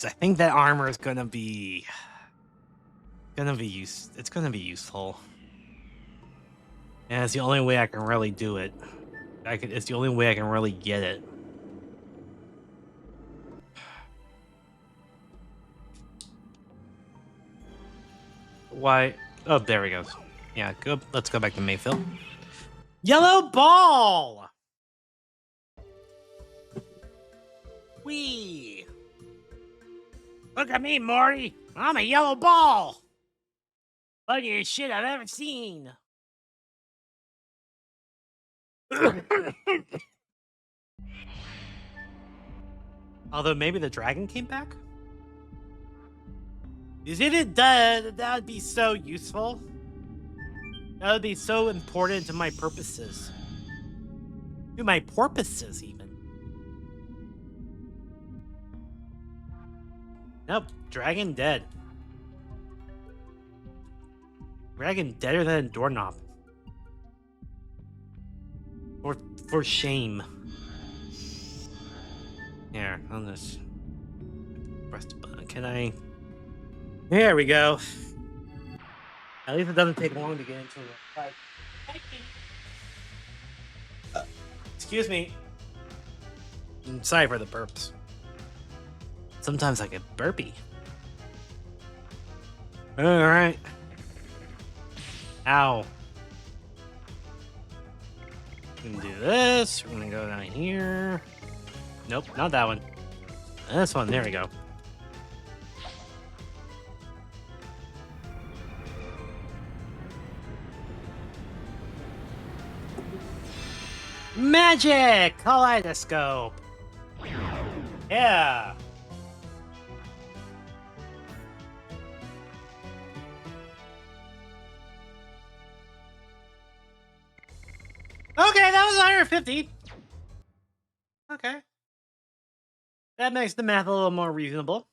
I think that armor is gonna be it's gonna be useful. And it's the only way I can really do it. It's the only way I can really get it. Why? Oh, there he goes. Yeah, good. Let's go back to Mayfield. Yellow ball! Wee! Look at me, Morty! I'm a yellow ball! Funniest shit I've ever seen! Although maybe the dragon came back? Is it that would be so useful? That would be so important to my purposes. To my porpoises, even. Nope, dragon dead. Dragon deader than a doorknob. For shame. Here, on this. Press the button. Can I? There we go. At least it doesn't take long to get into it. Like, excuse me. I'm sorry for the burps. Sometimes I get burpy. Alright. Ow. We're gonna do this. We're gonna go down here. Nope, not that one. This one, there we go. Magic! Kaleidoscope! Yeah! Okay, that was 150. Okay. That makes the math a little more reasonable.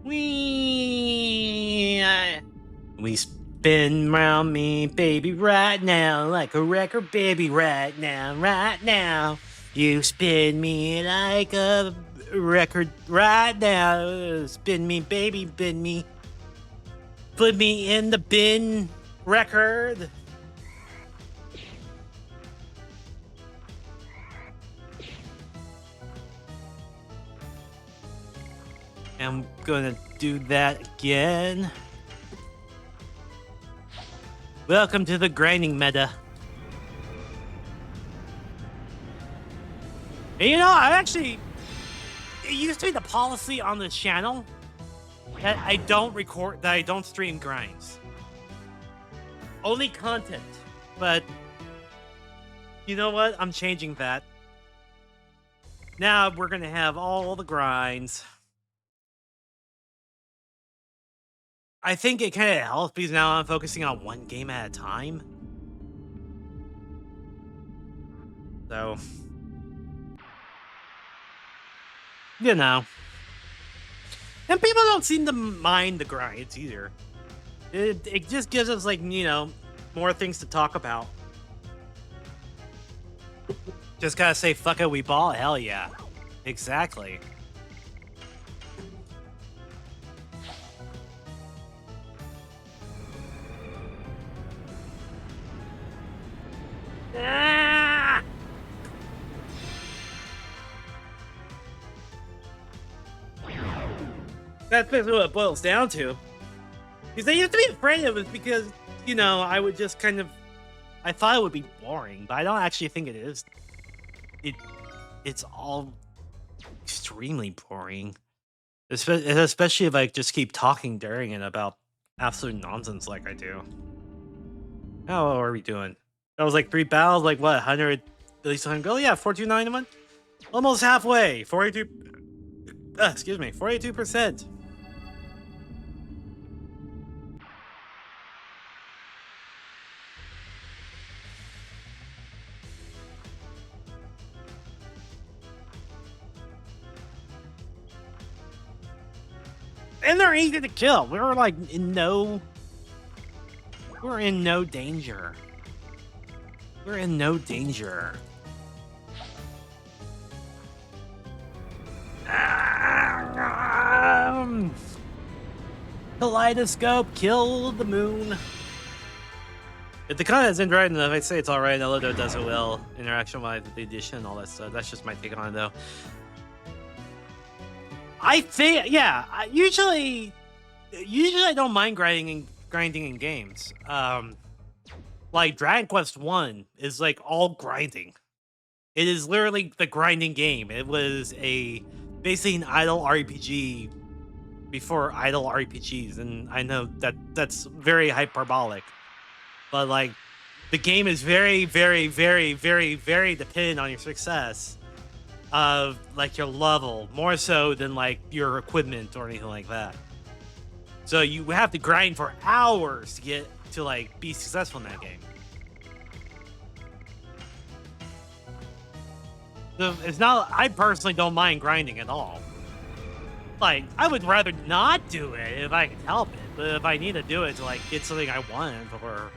We spin round me, baby, right now, like a record, baby, right now, right now. You spin me like a record, right now. Spin me, baby, bin me. Put me in the bin record. I'm gonna do that again. Welcome to the grinding meta. And you know, it used to be the policy on the channel that I don't stream grinds. Only content. But you know what? I'm changing that. Now we're gonna have all the grinds. I think it kind of helps because now I'm focusing on one game at a time. So, you know. And people don't seem to mind the grinds either. It just gives us, like, you know, more things to talk about. Just gotta say, fuck it, we ball, hell yeah. Exactly. Ah! That's basically what it boils down to. Because I used to be afraid of it because, you know, I would just kind of... I thought it would be boring, but I don't actually think it is. It's all extremely boring. Especially if I just keep talking during it about absolute nonsense like I do. How are we doing? That was like 3 battles, like what, 100, at least 100 gold? Yeah, 429 almost halfway. 42, excuse me, 42%. And they're easy to kill. We're like we're in no danger. We're in no danger. Ah. Kaleidoscope, kill the moon. If the content's interesting enough, I'd say it's alright. Elodo does it well. Interaction-wise with the edition, all that stuff. That's just my take on it, though. I think, yeah. Usually I don't mind grinding in games. Like Dragon Quest 1 is like all grinding. It is literally the grinding game. It was basically an idle RPG before idle RPGs, and I know that's very hyperbolic, but like the game is very, very, very, very, very dependent on your success of like your level, more so than like your equipment or anything like that. So you have to grind for hours to get to like be successful in that game. So it's not. I personally don't mind grinding at all. Like, I would rather not do it if I can help it, but if I need to do it to like get something I want or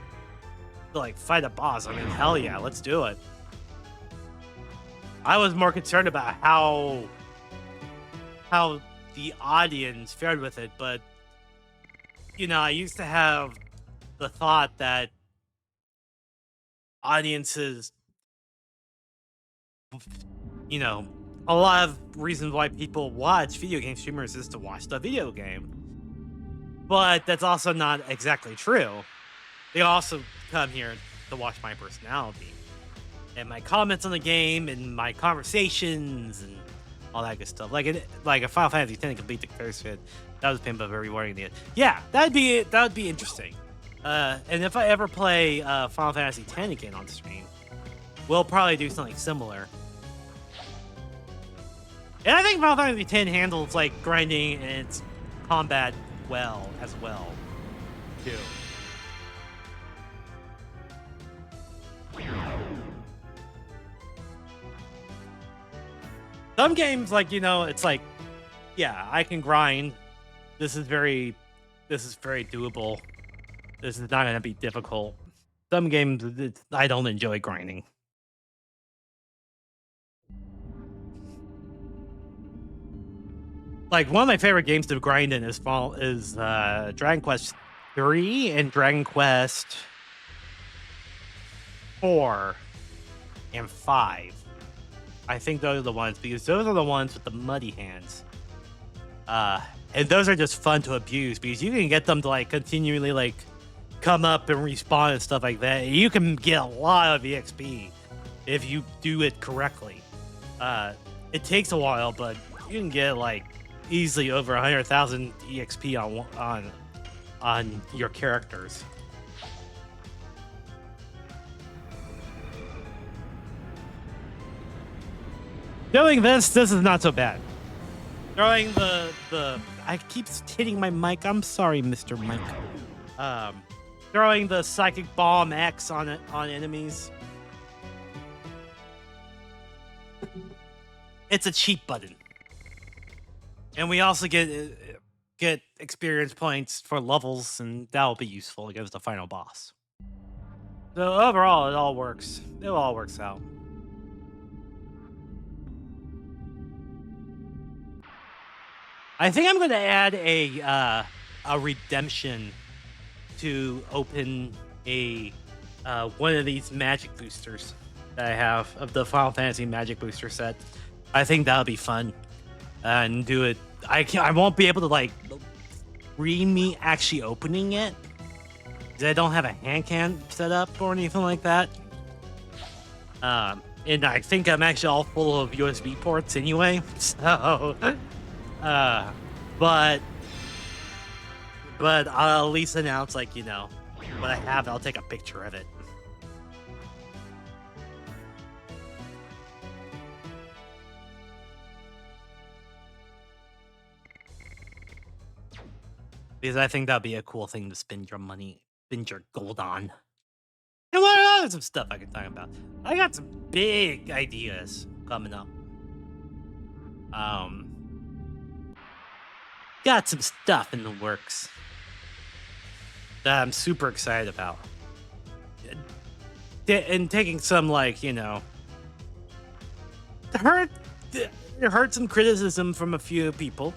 to like fight a boss, I mean, hell yeah, let's do it. I was more concerned about how the audience fared with it, but you know, I used to have the thought that audiences, you know, a lot of reasons why people watch video game streamers is to watch the video game. But that's also not exactly true. They also come here to watch my personality and my comments on the game and my conversations and all that good stuff. Like a Final Fantasy X complete the first fit. That was a pain, but very rewarding in the end. Yeah, that would be interesting. And if I ever play Final Fantasy X again on stream, we'll probably do something similar. And I think Final Fantasy X handles like grinding and its combat well as well, too. Some games, like, you know, it's like, yeah, I can grind. This is very doable. This is not going to be difficult. Some games, I don't enjoy grinding. Like, one of my favorite games to grind in is Dragon Quest 3 and Dragon Quest 4 and 5. I think those are the ones, because those are the ones with the muddy hands. And those are just fun to abuse, because you can get them to, like, continually, like, come up and respawn and stuff like that. You can get a lot of EXP if you do it correctly. It takes a while, but you can get, like, easily over 100,000 EXP on your characters. Doing this is not so bad. Throwing I keep hitting my mic. I'm sorry, Mr. Mike. Throwing the Psychic Bomb X on enemies. It's a cheat button. And we also get experience points for levels, and that'll be useful against the final boss. So overall, it all works. It all works out. I think I'm going to add a redemption to open one of these magic boosters that I have of the Final Fantasy Magic Booster set. I think that'll be fun, and do it. I won't be able to like read me actually opening it because I don't have a hand cam set up or anything like that. And I think I'm actually all full of USB ports anyway. So, but I'll at least announce, like, you know, what I have. I'll take a picture of it. Because I think that'd be a cool thing to spend your gold on. And what other some stuff I can talk about? I got some big ideas coming up. Got some stuff in the works that I'm super excited about. And taking some, like, you know, heard some criticism from a few people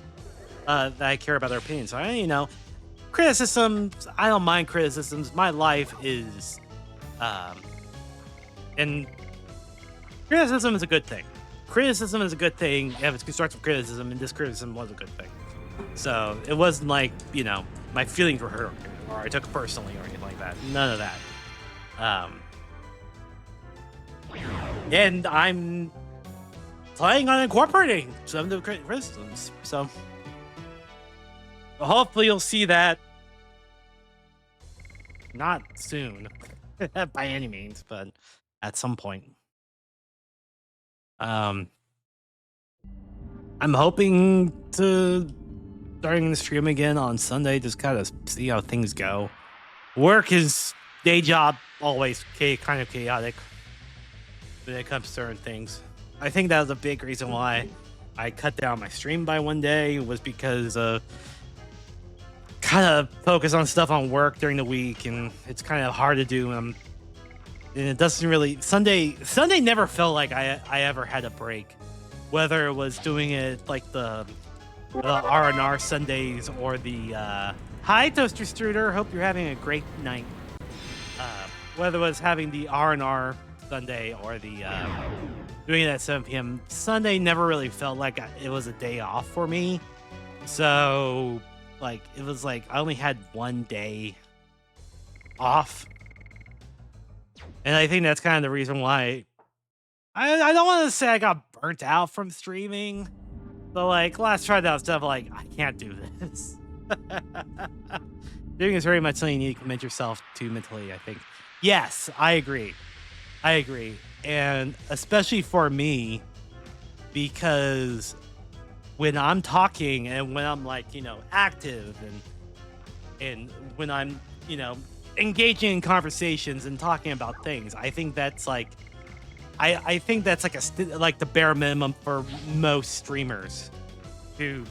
that I care about their opinions. So, you know, criticisms, I don't mind criticisms. My life is, and criticism is a good thing. Criticism is a good thing if it's constructive criticism, and this criticism was a good thing. So it wasn't like, my feelings were hurt or I took it personally or anything like that. None of that. And I'm planning on incorporating some of the criticisms. So hopefully you'll see that not soon by any means, but at some point. I'm hoping to starting the stream again on Sunday, just kind of see how things go. Work is day job, always kind of chaotic when it comes to certain things. I think that was a big reason why I cut down my stream by one day, was because kind of focus on stuff on work during the week, and it's kind of hard to do. And it doesn't really Sunday never felt like I ever had a break, whether it was doing it like the R&R Sundays or the hi Toaster Struder, hope you're having a great night. Whether it was having the R&R Sunday or the doing it at 7 p.m. Sunday never really felt like it was a day off for me. So like it was like I only had one day off. And I think that's kind of the reason why I don't want to say I got burnt out from streaming. But like last tried out stuff, like I can't do this. Doing is very much something you need to commit yourself to mentally, I think. Yes, I agree. And especially for me, because when I'm talking and when I'm like, active and when I'm, engaging in conversations and talking about things, I think that's like I think that's like the bare minimum for most streamers to,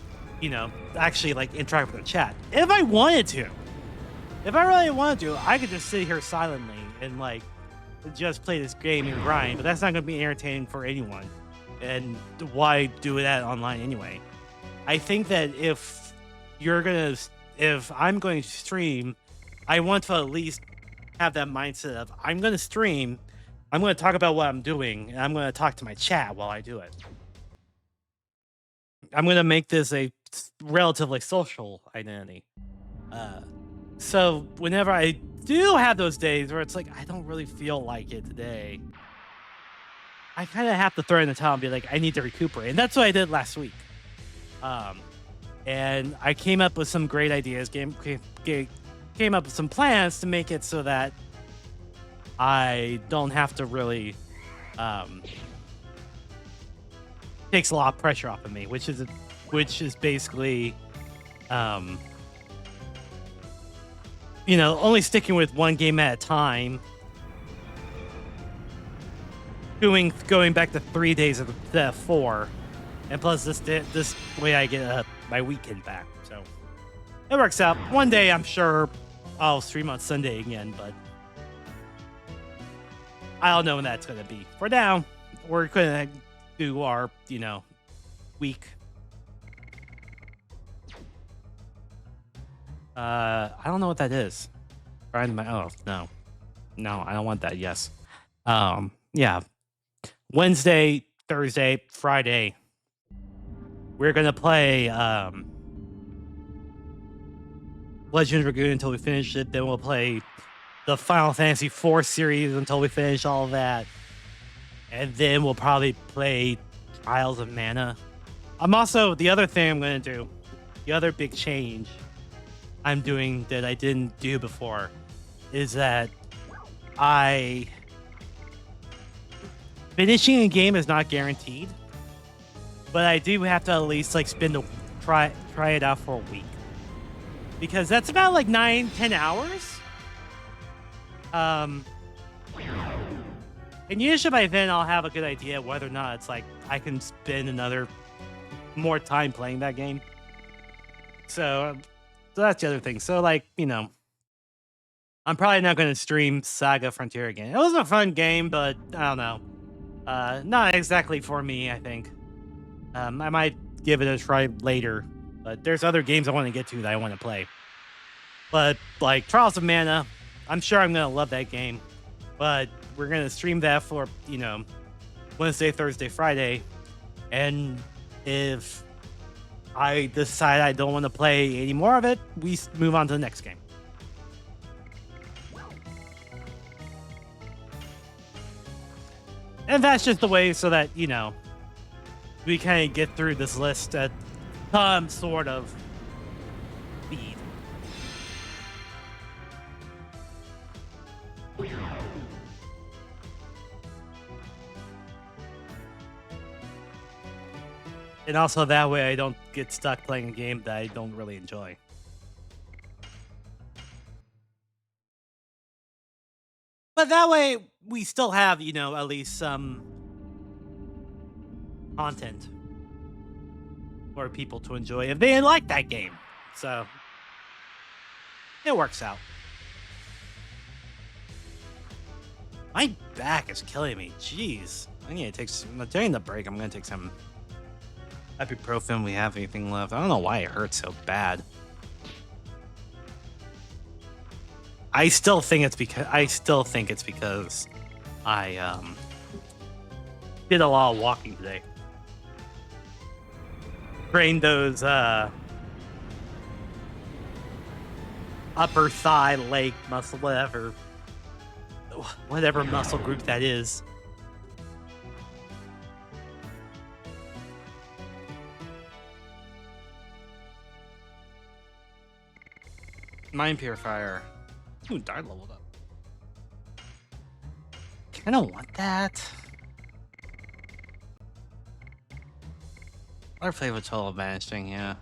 actually like interact with the chat. If I really wanted to, I could just sit here silently and like just play this game and grind, but that's not going to be entertaining for anyone. And why do that online anyway? I think that if I'm going to stream, I want to at least have that mindset of I'm going to stream, I'm going to talk about what I'm doing, and I'm going to talk to my chat while I do it. I'm going to make this a relatively social identity. So whenever I do have those days where it's like, I don't really feel like it today, I kind of have to throw in the towel and be like, I need to recuperate. And that's what I did last week. And I came up with some great ideas, came up with some plans to make it so that I don't have to really takes a lot of pressure off of me, which is basically only sticking with one game at a time, going back to 3 days of the 4, and plus this way I get my weekend back, so it works out. One day I'm sure I'll stream on Sunday again, but I don't know when that's gonna be. For now, we're gonna do our week. I don't know what that is. No, I don't want that. Yes. Yeah. Wednesday, Thursday, Friday, we're gonna play Legend of Dragoon until we finish it. Then we'll play the Final Fantasy IV series until we finish all of that. And then we'll probably play Trials of Mana. The other thing I'm going to do, the other big change I'm doing that I didn't do before, is that finishing a game is not guaranteed, but I do have to at least like try it out for a week, because that's about like 9-10 hours. And usually by then I'll have a good idea whether or not it's like I can spend more time playing that game. So that's the other thing. So like, I'm probably not going to stream Saga Frontier again. It was a fun game, but I don't know. Not exactly for me, I think. I might give it a try later, but there's other games I want to get to that I want to play. But like Trials of Mana, I'm sure I'm gonna love that game. But we're gonna stream that for Wednesday, Thursday, Friday, and if I decide I don't want to play any more of it, we move on to the next game. And that's just the way so that, we kind of get through this list at some sort of speed. And also that way I don't get stuck playing a game that I don't really enjoy. But that way we still have, at least some content for people to enjoy if they like that game. So it works out. My back is killing me. Jeez. I need to take some, during the break, I'm going to take some ibuprofen. We have anything left? I don't know why it hurts so bad. I still think it's because I did a lot of walking today. Trained those upper thigh, leg muscle, whatever muscle group that is. Mind Purifier. Ooh, Dart leveled up. I don't want that. Or play with total vanishing, yeah.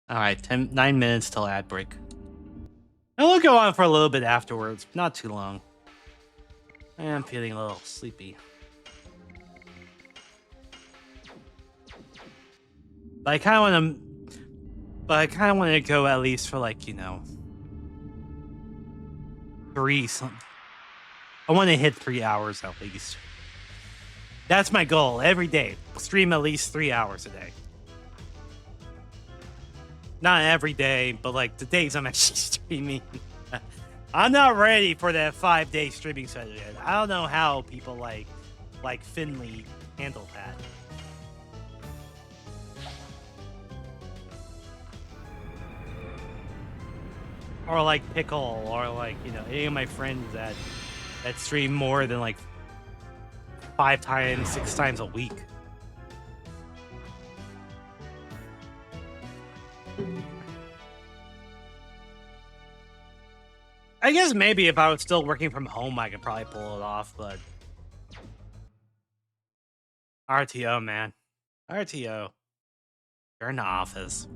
Alright, 9 minutes till ad break. And we'll go on for a little bit afterwards, not too long. I am feeling a little sleepy. But I kind of want to go at least for like, 3 something. I want to hit 3 hours at least. That's my goal every day. Stream at least 3 hours a day. Not every day, but like the days I'm actually streaming. I'm not ready for that 5-day streaming schedule yet. I don't know how people like Finley handle that. Or like Pickle, or like, any of my friends that stream more than like 5 times, 6 times a week. I guess maybe if I was still working from home, I could probably pull it off, but RTO, man. RTO. You're in the office.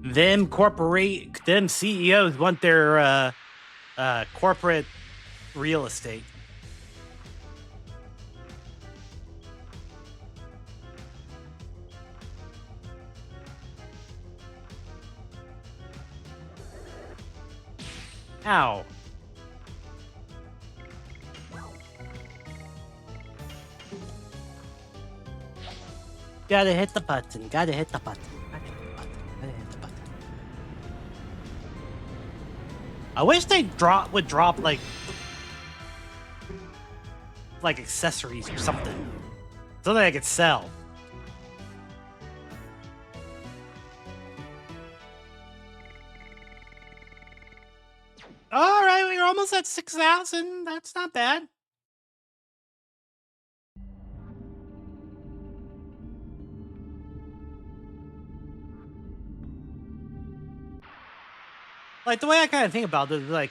Them CEOs want their corporate real estate. Ow. Gotta hit the button. Gotta hit the button. I wish they would drop like accessories or something. Something I could sell. Alright, we're almost at 6,000. That's not bad. Like, the way I kind of think about it is, like,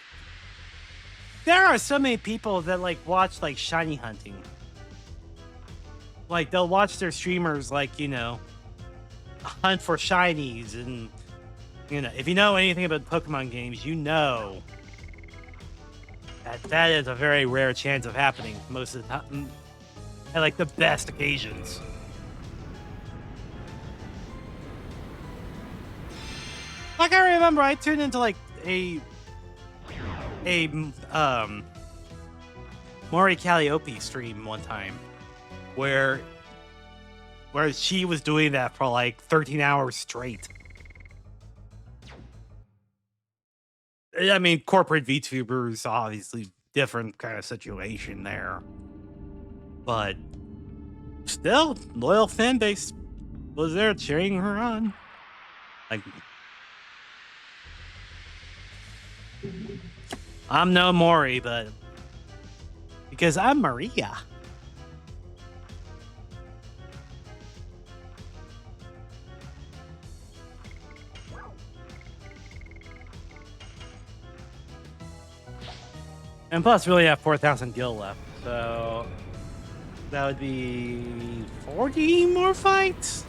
there are so many people that, like, watch, like, shiny hunting. Like, they'll watch their streamers, like, hunt for shinies. And, if you know anything about Pokemon games, you know that is a very rare chance of happening most of the time. At, like, the best occasions. Like, I remember I tuned into, like, a Maury Calliope stream one time where she was doing that for like 13 hours straight. I mean, corporate VTubers, obviously different kind of situation there. But still, loyal fan base was there cheering her on. Like, I'm no Maury, but because I'm Maria. And plus, we only have 4,000 gil left, so that would be 40 more fights.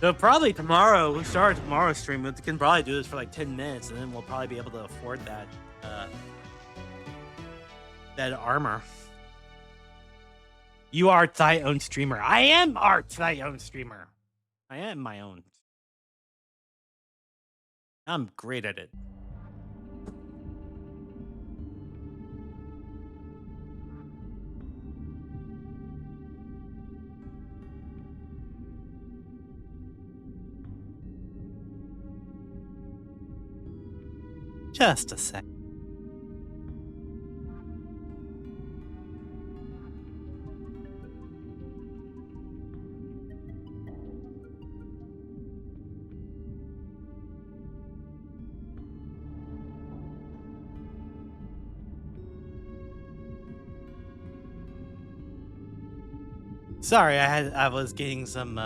So probably tomorrow, we'll start tomorrow's stream. We can probably do this for like 10 minutes, and then we'll probably be able to afford that that armor. You are thy own streamer. I am art thy own streamer. I am my own. I'm great at it. Just a sec. Sorry, I was getting some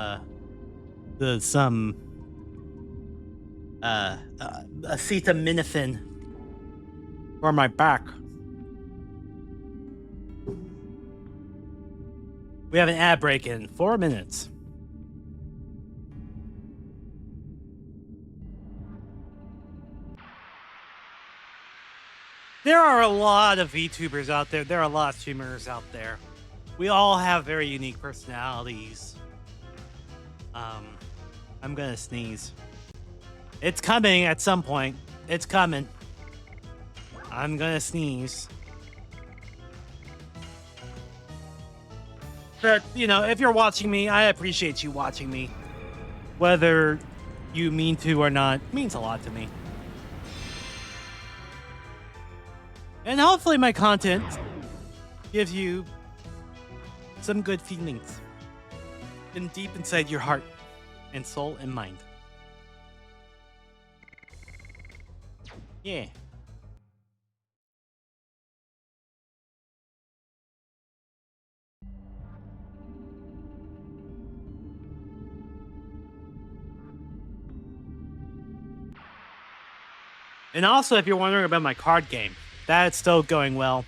acetaminophen for my back. We have an ad break in 4 minutes. There are a lot of VTubers out there. There are a lot of streamers out there. We all have very unique personalities. I'm gonna sneeze. It's coming at some point. It's coming. I'm gonna sneeze. But, you know, if you're watching me, I appreciate you watching me. Whether you mean to or not, means a lot to me. And hopefully my content gives you some good feelings in deep inside your heart and soul and mind. Yeah. And also, if you're wondering about my card game, that's still going well.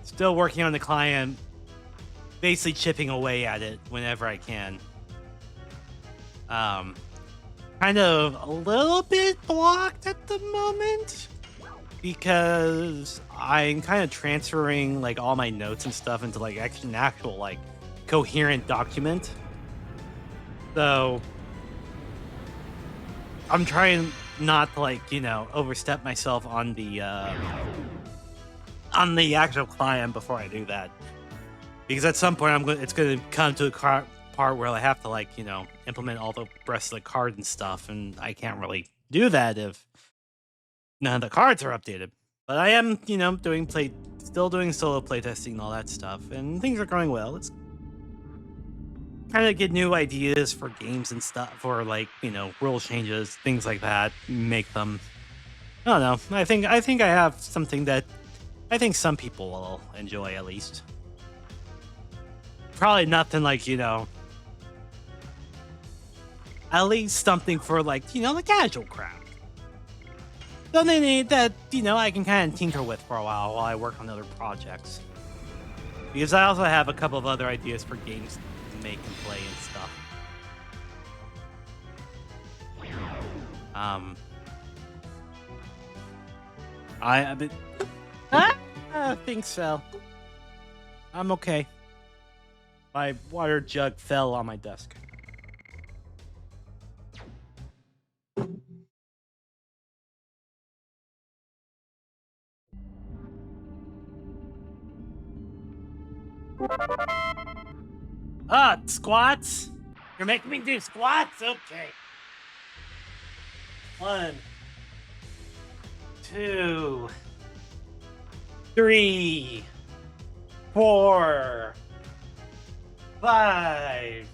Still working on the client, basically chipping away at it whenever I can. Kind of a little bit blocked at the moment because I'm kind of transferring like all my notes and stuff into like an actual like coherent document. So I'm trying not to like, you know, overstep myself on the actual client before I do that, because at some point it's going to come to a part where I have to like, you know, implement all the rest of the cards and stuff, and I can't really do that if none of the cards are updated. But I am, you know, still doing solo playtesting and all that stuff, and things are going well. It's kind of get new ideas for games and stuff, for like, you know, rule changes, things like that, make them, I don't know, I think I have something that I think some people will enjoy, at least. Probably nothing like, you know, at least something for like, you know, the casual crowd. Something that, you know, I can kind of tinker with for a while I work on other projects. Because I also have a couple of other ideas for games to make and play and stuff. Things fell. I'm okay. My water jug fell on my desk. Ah, squats? You're making me do squats? Okay. 1, 2, 3, 4, 5,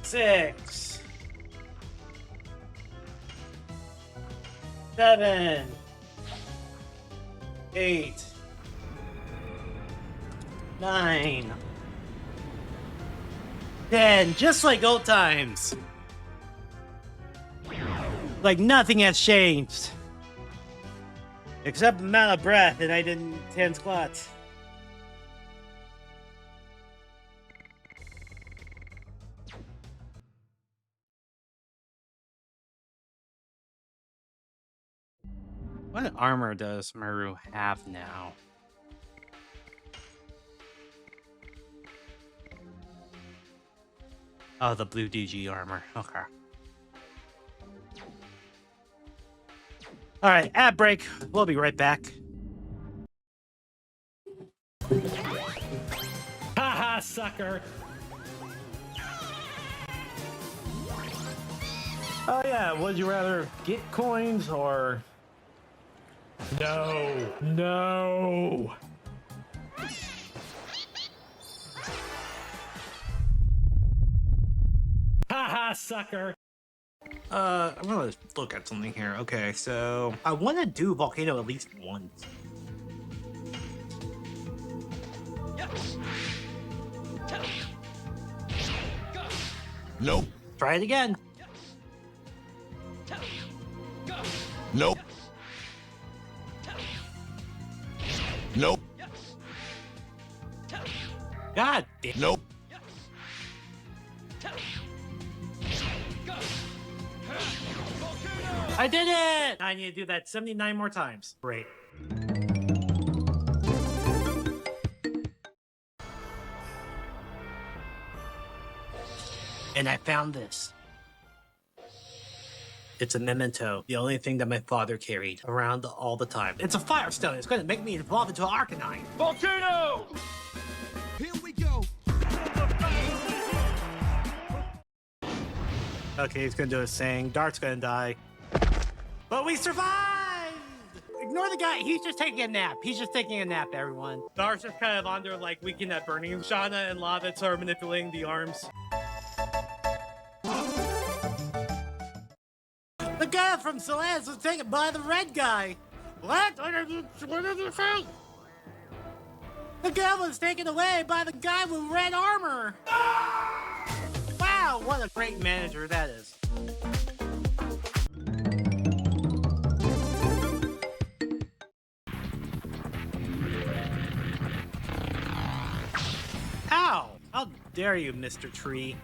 6, 7, 8, 9, 10, just like old times. Like nothing has changed. Except the amount of breath, and I did 10 squats. What armor does Maru have now? Oh, the blue DG armor. Okay. All right, ad break. We'll be right back. Haha, sucker. Oh yeah, would you rather get coins or... No, no. Haha, sucker. I'm gonna look at something here. Okay, so I want to do Volcano at least once. Nope. Try it again. Nope. Nope. God damn. Nope. I did it! I need to do that 79 more times. Great. And I found this. It's a memento, the only thing that my father carried around all the time. It's a firestone. It's going to make me evolve into an Arcanine. Volcano! Here we go. Okay, he's going to do his thing. Dart's going to die. But we survived! Ignore the guy. He's just taking a nap. He's just taking a nap, everyone. Dart's just kind of under, like, weekend at burning. Shauna and Lava are manipulating the arms. The guy from Celeste was taken by the red guy. What? What did you say? The guy was taken away by the guy with red armor. Wow, what a great manager that is. Ow! How dare you, Mr. Tree?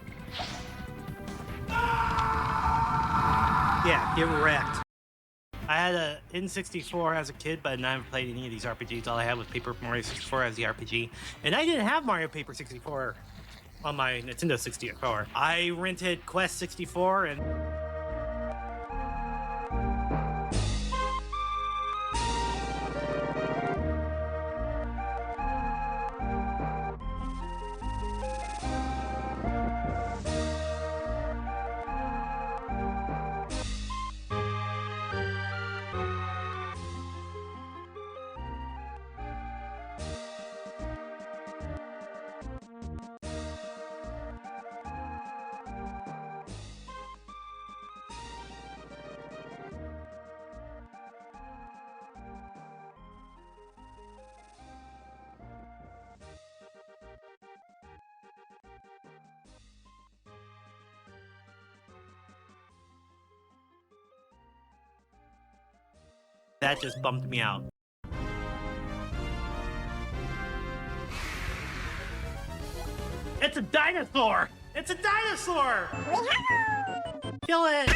Yeah, get wrecked. I had a N64 as a kid, but I never played any of these RPGs. All I had was Paper Mario 64 as the RPG. And I didn't have Mario Paper 64 on my Nintendo 64. I rented Quest 64 and... That just bumped me out. It's a dinosaur! It's a dinosaur! Kill it!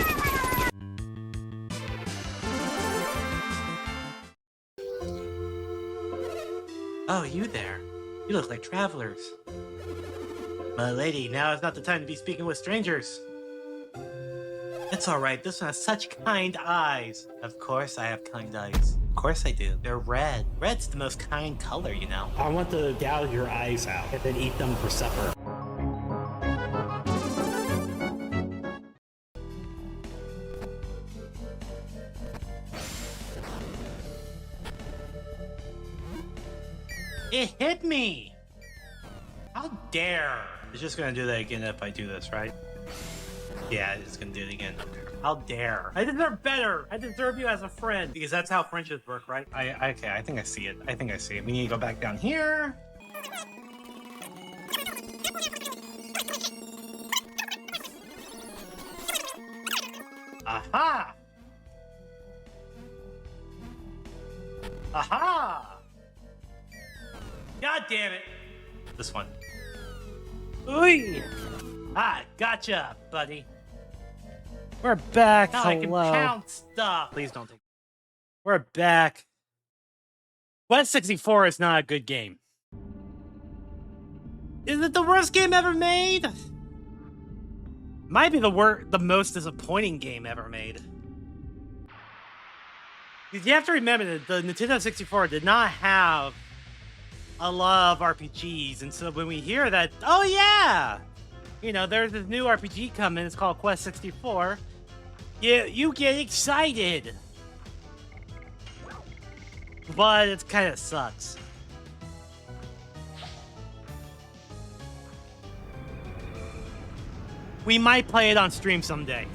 Oh, you there. You look like travelers. My lady, now is not the time to be speaking with strangers. It's alright, this one has such kind eyes. Of course I have kind eyes. Of course I do. They're red. Red's the most kind color, you know. I want to gouge your eyes out and then eat them for supper. It hit me! How dare! It's just gonna do that again if I do this, right? Yeah, it's gonna do it again. How dare! I deserve better! I deserve you as a friend! Because that's how friendships work, right? Okay, I think I see it. I think I see it. We need to go back down here. Aha! Aha! God damn it! This one. Ooh! Ah, gotcha, buddy. We're back. Now Hello. I can pound stuff. Please don't take. We're back. Quest 64 is not a good game. Is it the worst game ever made? Might be the most disappointing game ever made. You have to remember that the Nintendo 64 did not have a lot of RPGs, and so when we hear that, oh yeah, you know, there's this new RPG coming, it's called Quest 64, you get excited. But it kind of sucks. We might play it on stream someday.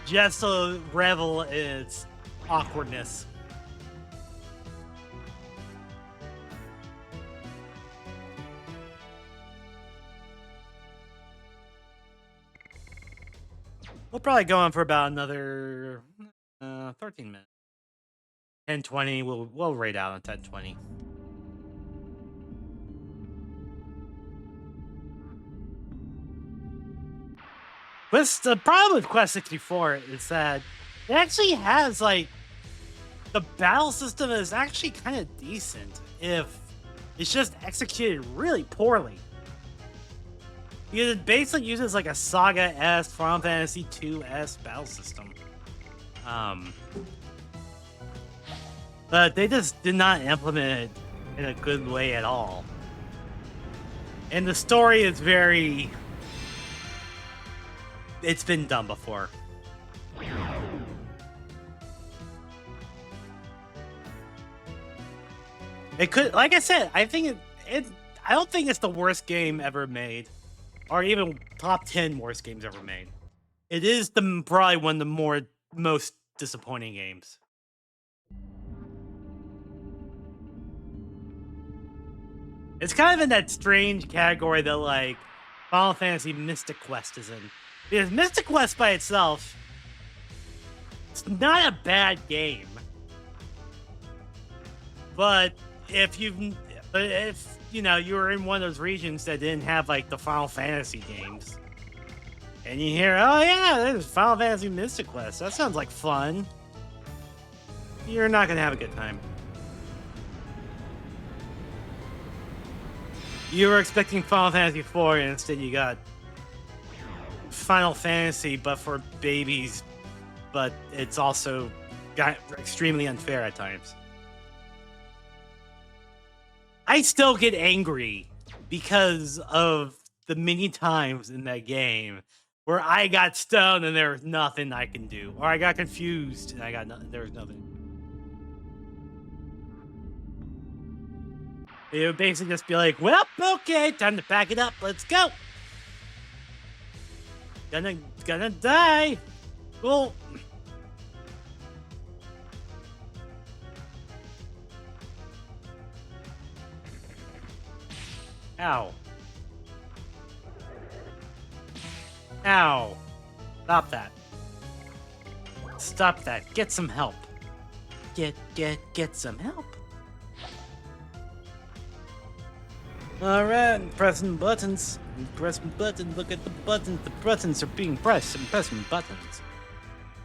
Just to revel in its awkwardness. We'll probably go on for about another 13 minutes. 10:20. We'll rate out on 10:20. The problem with Quest 64 is that it actually has, like, the battle system is actually kind of decent if it's just executed really poorly. Because it basically uses like a Saga-esque, Final Fantasy II-esque battle system. But they just did not implement it in a good way at all. And the story is very... It's been done before. It could, like I said, I think I don't think it's the worst game ever made, or even top 10 worst games ever made. It is probably one of the most disappointing games. It's kind of in that strange category that, like, Final Fantasy Mystic Quest is in. Because Mystic Quest by itself, it's not a bad game. But if you know, you were in one of those regions that didn't have, like, the Final Fantasy games, and you hear, oh yeah, there's Final Fantasy Mystic Quest, that sounds like fun, you're not gonna have a good time. You were expecting Final Fantasy IV, and instead you got Final Fantasy, but for babies, but it's also got extremely unfair at times. I still get angry because of the many times in that game where I got stoned and there was nothing I can do, or I got confused and I got nothing. There was nothing. It would basically just be like, well, okay, time to pack it up. Let's go. Gonna die. Well, ow. Ow. Stop that. Stop that. Get some help. Get some help. Alright, pressing buttons. Pressing buttons. Look at the buttons. The buttons are being pressed. I'm pressing buttons.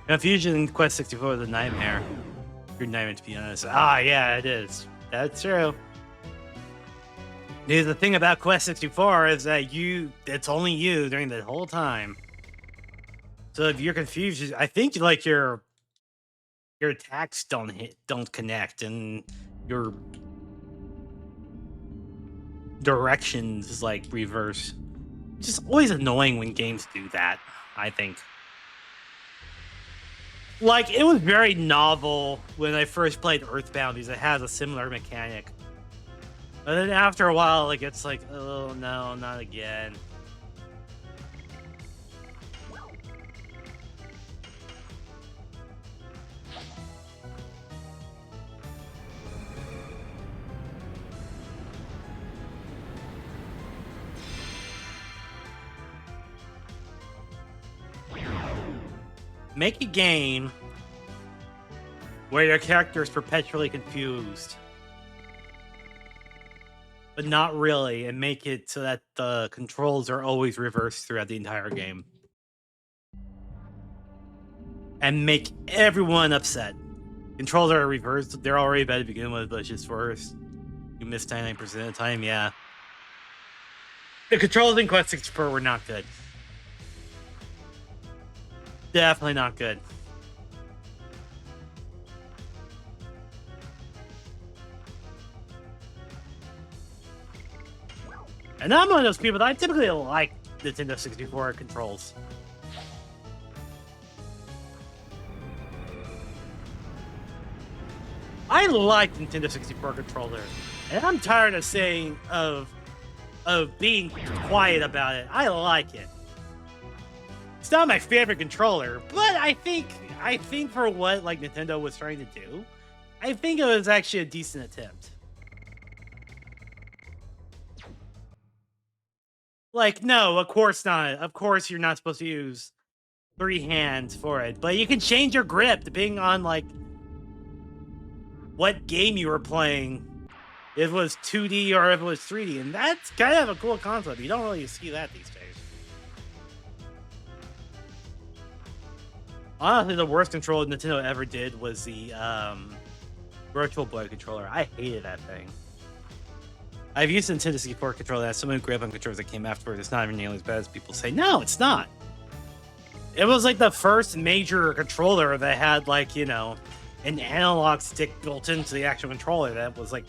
Confusion in Quest 64 is a nightmare. Your nightmare, to be honest. Ah, yeah, it is. That's true. The thing about Quest 64 is that it's only you during the whole time. So if you're confused, I think like your attacks don't connect, and your directions like reverse. It's just always annoying when games do that, I think. Like, it was very novel when I first played Earthbound because it has a similar mechanic. But then after a while, like, it's like, oh no, not again. Make a game where your character is perpetually confused, but not really, and make it so that the controls are always reversed throughout the entire game. And make everyone upset. Controls are reversed, they're already bad to begin with, but it's just worse. You miss 99% of the time, yeah. The controls in Quest 64 were not good. Definitely not good. And I'm one of those people that I typically like Nintendo 64 controls. I like Nintendo 64 controller, and I'm tired of saying of being quiet about it. I like it. It's not my favorite controller, but I think for what like Nintendo was trying to do, I think it was actually a decent attempt. Like, no, of course not. Of course you're not supposed to use 3 hands for it, but you can change your grip depending on like what game you were playing. If it was 2D or if it was 3D, and that's kind of a cool concept. You don't really see that these days. Honestly, the worst controller Nintendo ever did was the Virtual Boy controller. I hated that thing. I've used Nintendo 64 controller that has so many grip-on controllers that came afterwards. It's not even nearly as bad as people say. No, it's not. It was like the first major controller that had like, you know, an analog stick built into the actual controller that was like,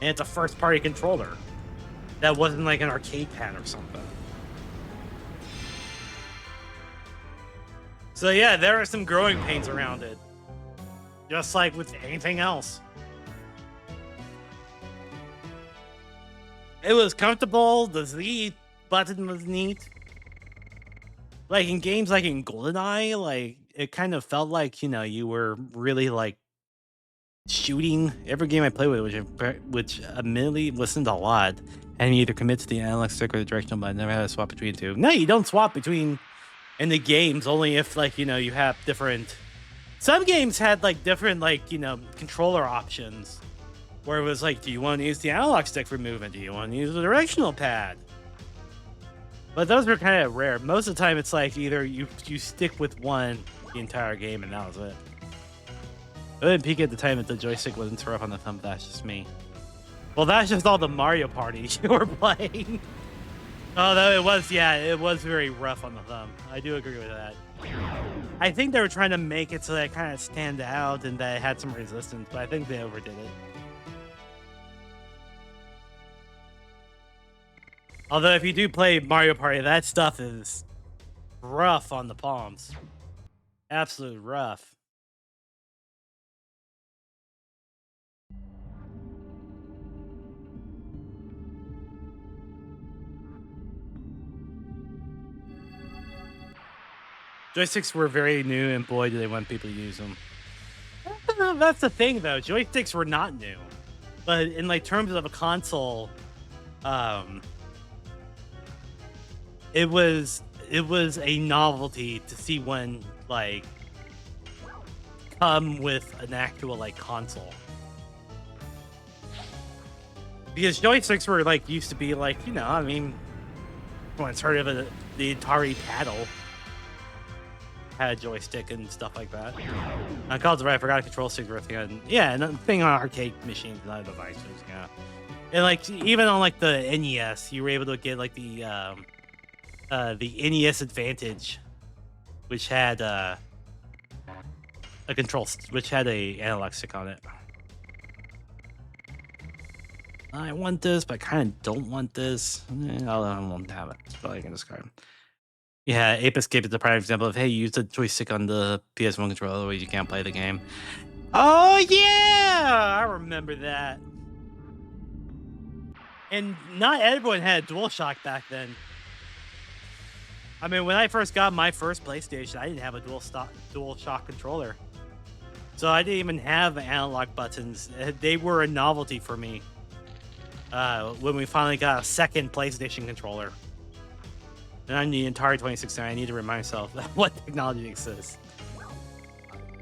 and it's a first-party controller. That wasn't like an arcade pad or something. So yeah, there are some growing pains around it. Just like with anything else. It was comfortable, the Z button was neat. Like in games like in GoldenEye, like it kind of felt like, you know, you were really like shooting. Every game I played with, which admittedly listened a lot, and you either commit to the analog stick or the directional button. I never had to swap between the two. No, you don't swap between in the games, only if like, you know, you have different. Some games had like different like, you know, controller options, where it was like, do you want to use the analog stick for movement? Do you want to use the directional pad? But those were kind of rare. Most of the time, it's like either you stick with one the entire game, and that was it. I didn't peek at the time that the joystick wasn't too rough on the thumb. That's just me. Well, that's just all the Mario parties you were playing. Although it was, yeah, it was very rough on the thumb. I do agree with that. I think they were trying to make it so that it kind of stand out and that it had some resistance, but I think they overdid it. Although if you do play Mario Party, that stuff is rough on the palms. Absolute rough. Joysticks were very new, and boy, do they want people to use them. That's the thing, though. Joysticks were not new, but in like terms of a console, it was a novelty to see one like come with an actual like console. Because joysticks were like used to be like, you know, I mean, everyone's heard of it, the Atari Paddle had a joystick and stuff like that. On consoles, right? I forgot a control stick or a thing on, yeah, and a thing on arcade machines and other devices, yeah. And like even on like the NES, you were able to get like the NES Advantage, which had a which had a analog stick on it. I want this, but I kind of don't want this. I won't have it. That's all I can describe. Yeah, Ape Escape is the prime example of, hey, use the joystick on the PS1 controller, otherwise you can't play the game. Oh, yeah! I remember that. And not everyone had a DualShock back then. I mean, when I first got my first PlayStation, I didn't have a DualShock controller. So I didn't even have analog buttons. They were a novelty for me. When we finally got a second PlayStation controller. And on the Atari 2600, I need to remind myself what technology exists.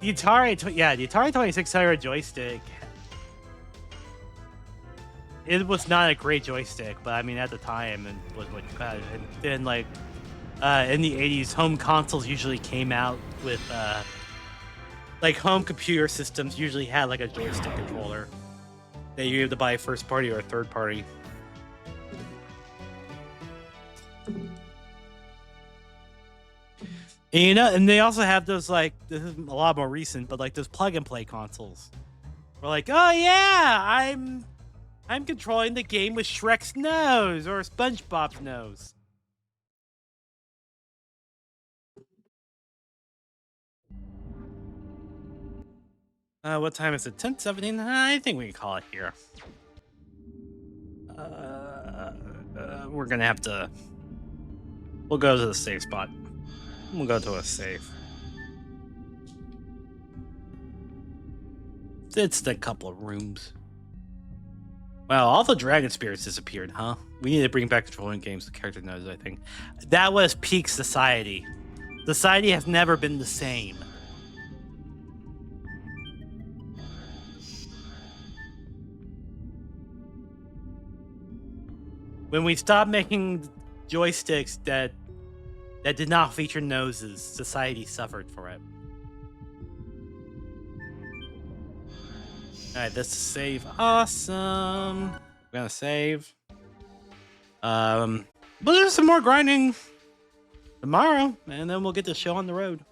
The Atari 2600 joystick. It was not a great joystick, but I mean, at the time, it was what you got. And then, like, in the 80s, home consoles usually came out with, like, home computer systems usually had, like, a joystick controller that you have to buy first party or a third party. And, you know, and they also have those, like, this is a lot more recent, but like those plug and play consoles. We're like, oh yeah, I'm controlling the game with Shrek's nose or SpongeBob's nose. What time is it? 10:17? I think we can call it here. We're gonna have to. We'll go to the safe spot. We'll go to a safe. It's the couple of rooms. Wow, all the dragon spirits disappeared, huh? We need to bring back controlling games with character nodes, I think. That was peak society. Society has never been the same. When we stopped making joysticks that did not feature noses, society suffered for it. Alright, this is save. Awesome. We're gonna save. We'll do some more grinding tomorrow, and then we'll get the show on the road.